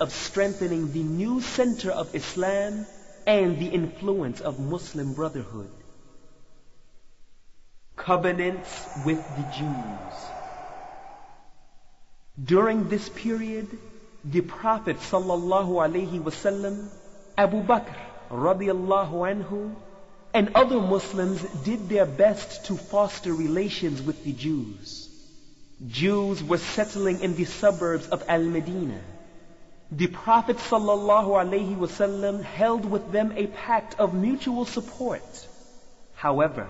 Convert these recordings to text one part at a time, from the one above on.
of strengthening the new center of Islam and the influence of Muslim brotherhood. Covenants with the Jews. During this period, the Prophet ﷺ, Abu Bakr radiallahu anhu, and other Muslims did their best to foster relations with the Jews. Jews were settling in the suburbs of Al-Medina. The Prophet ﷺ held with them a pact of mutual support. However,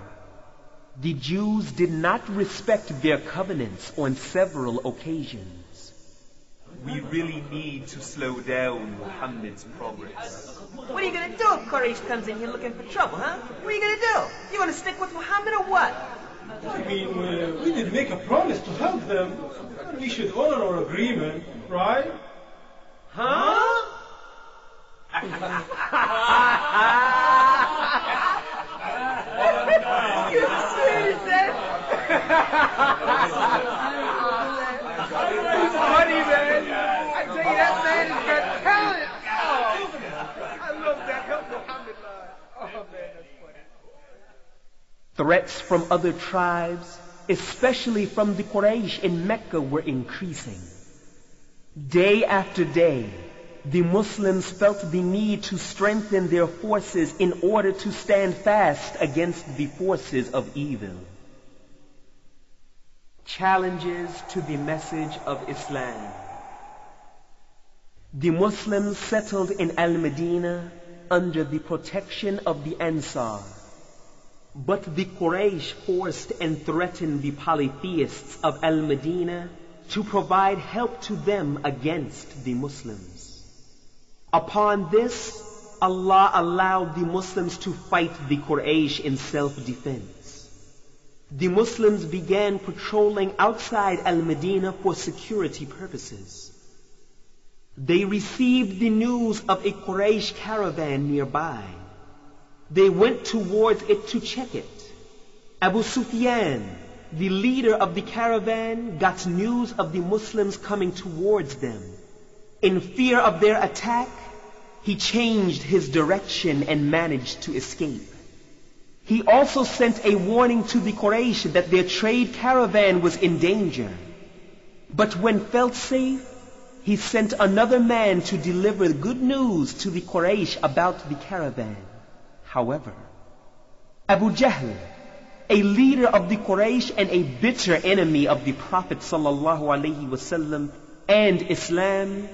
the Jews did not respect their covenants on several occasions. We really need to slow down Muhammad's progress. What are you going to do if Quraysh comes in here looking for trouble, huh? What are you going to do? You want to stick with Muhammad or what? I mean, we did make a promise to help them. We should honor our agreement, right? Huh? You see that? It's funny, man. I tell you, that man has got talent. Oh, I love that help Muhammad line. Oh, man, that's funny. Threats from other tribes, especially from the Quraysh in Mecca, were increasing. Day after day, the Muslims felt the need to strengthen their forces in order to stand fast against the forces of evil. Challenges to the message of Islam. The Muslims settled in Al-Medina under the protection of the Ansar. But the Quraysh forced and threatened the polytheists of Al-Medina to provide help to them against the Muslims. Upon this, Allah allowed the Muslims to fight the Quraysh in self-defense. The Muslims began patrolling outside Al-Medina for security purposes. They received the news of a Quraysh caravan nearby. They went towards it to check it. Abu Sufyan, the leader of the caravan, got news of the Muslims coming towards them. In fear of their attack, he changed his direction and managed to escape. He also sent a warning to the Quraysh that their trade caravan was in danger. But when felt safe, he sent another man to deliver good news to the Quraysh about the caravan. However, Abu Jahl, a leader of the Quraysh and a bitter enemy of the Prophet ﷺ and Islam,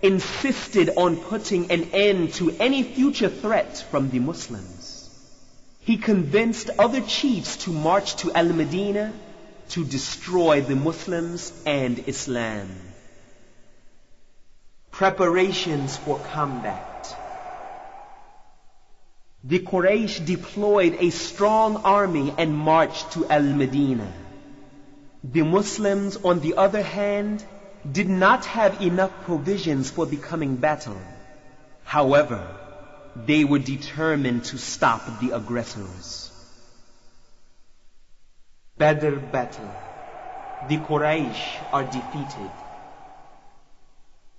insisted on putting an end to any future threat from the Muslims. He convinced other chiefs to march to Al-Medina to destroy the Muslims and Islam. Preparations for combat. The Quraysh deployed a strong army and marched to Al-Medina. The Muslims, on the other hand, did not have enough provisions for the coming battle. However, they were determined to stop the aggressors. Badr battle. The Quraysh are defeated.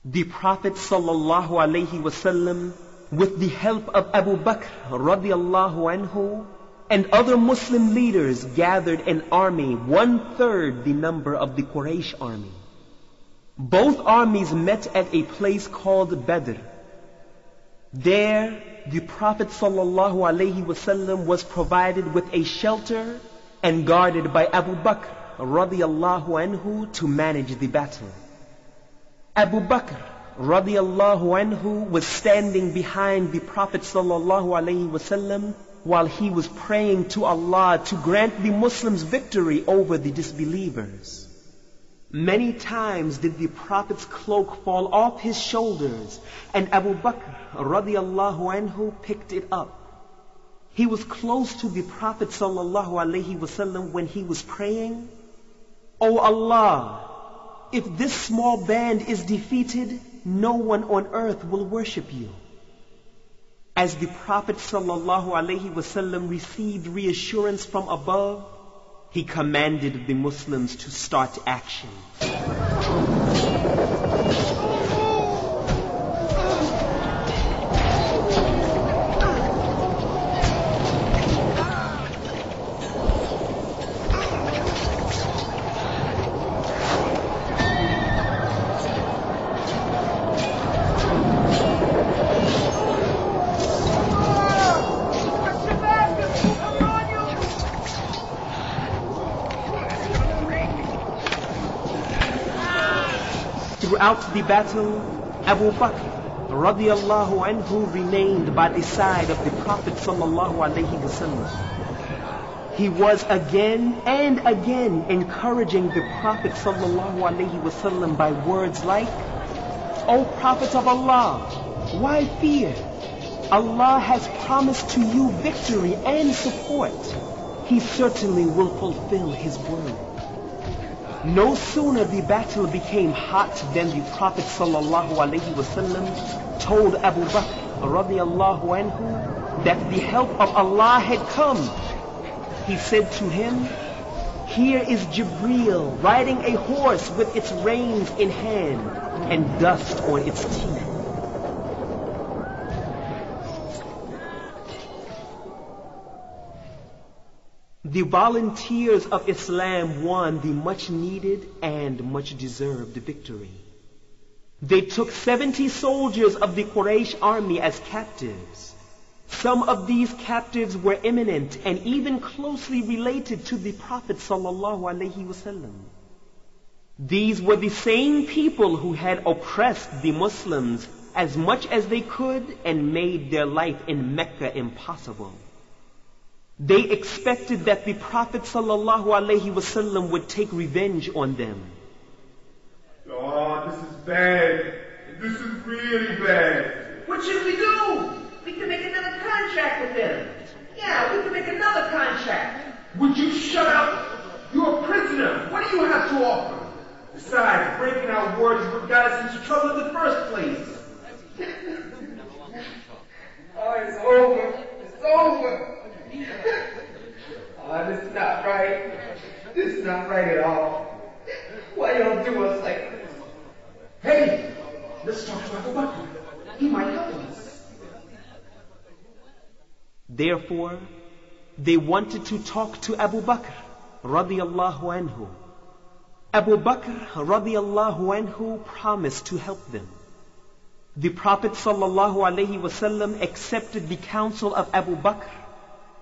The Prophet ﷺ, with the help of Abu Bakr radiallahu anhu and other Muslim leaders, gathered an army 1/3 the number of the Quraysh army. Both armies met at a place called Badr. There, the Prophet ﷺ was provided with a shelter and guarded by Abu Bakr radiallahu anhu to manage the battle. Abu Bakr radiallahu anhu was standing behind the Prophet ﷺ while he was praying to Allah to grant the Muslims victory over the disbelievers. Many times did the Prophet's cloak fall off his shoulders, and Abu Bakr radiallahu anhu picked it up. He was close to the Prophet ﷺ when he was praying, "O Allah, if this small band is defeated, no one on earth will worship you." As the Prophet ﷺ received reassurance from above, he commanded the Muslims to start action. throughout the battle, Abu Bakr radiallahu anhu remained by the side of the Prophet sallallahu alaihi wasallam. He was again and again encouraging the Prophet sallallahu alaihi wasallam by words like, "O Prophet of Allah, why fear? Allah has promised to you victory and support. He certainly will fulfill His word." No sooner the battle became hot than the Prophet sallallahu alaihi wasallam told Abu Bakr radiallahu anhu that the help of Allah had come. He said to him, "Here is Jibreel riding a horse with its reins in hand and dust on its teeth." The volunteers of Islam won the much needed and much deserved victory. They took 70 soldiers of the Quraysh army as captives. Some of these captives were eminent and even closely related to the Prophet sallallahu alaihi wasallam. These were the same people who had oppressed the Muslims as much as they could and made their life in Mecca impossible. They expected that the Prophet sallallahu alaihi wasallam would take revenge on them. Oh, this is bad. This is really bad. What should we do? We can make another contract with them. Yeah, we can make another contract. Would you shut up? You're a prisoner. What do you have to offer? Besides, breaking our words is what got us into trouble in the first place. Oh, it's over. It's over. Oh, this is not right. This is not right at all. Why y'all do us like this? Hey, let's talk to Abu Bakr. He might help us. Therefore, they wanted to talk to Abu Bakr radiallahu anhu. Abu Bakr radiallahu anhu promised to help them. The Prophet sallallahu alaihi wasallam accepted the counsel of Abu Bakr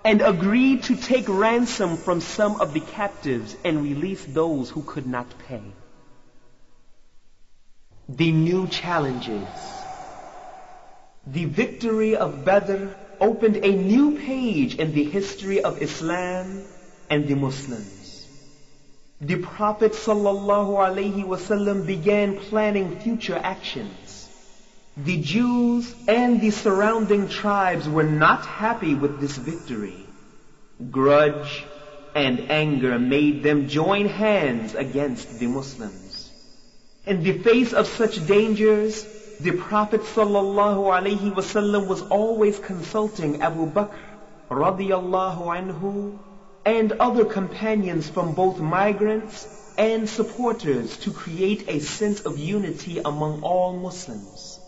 and agreed to take ransom from some of the captives and release those who could not pay. The new challenges. The victory of Badr opened a new page in the history of Islam and the Muslims. The Prophet sallallahu alaihi wasallam began planning future actions. The Jews and the surrounding tribes were not happy with this victory. Grudge and anger made them join hands against the Muslims. In the face of such dangers, the Prophet sallallahu alaihi wasallam was always consulting Abu Bakr radiallahu anhu and other companions from both migrants and supporters to create a sense of unity among all Muslims.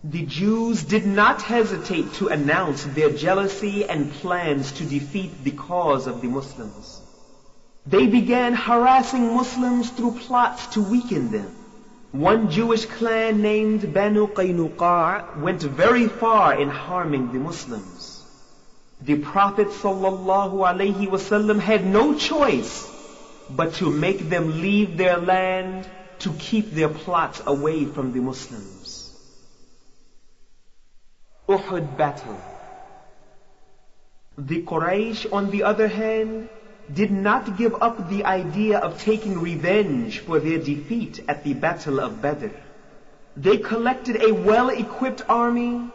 The Jews did not hesitate to announce their jealousy and plans to defeat the cause of the Muslims. They began harassing Muslims through plots to weaken them. One Jewish clan named Banu Qaynuqa' went very far in harming the Muslims. The Prophet sallallahu alaihi wasallam had no choice but to make them leave their land to keep their plots away from the Muslims. Uhud battle. The Quraysh, on the other hand, did not give up the idea of taking revenge for their defeat at the Battle of Badr. They collected a well-equipped army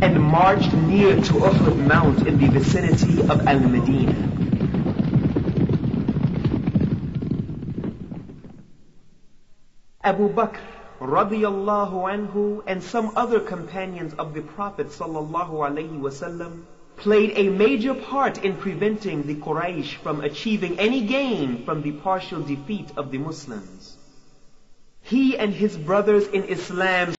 and marched near to Uhud Mount in the vicinity of Al-Medina. Abu Bakr radiyallahu anhu and some other companions of the Prophet sallallahu alaihi wasallam played a major part in preventing the Quraysh from achieving any gain from the partial defeat of the Muslims. He and his brothers in Islam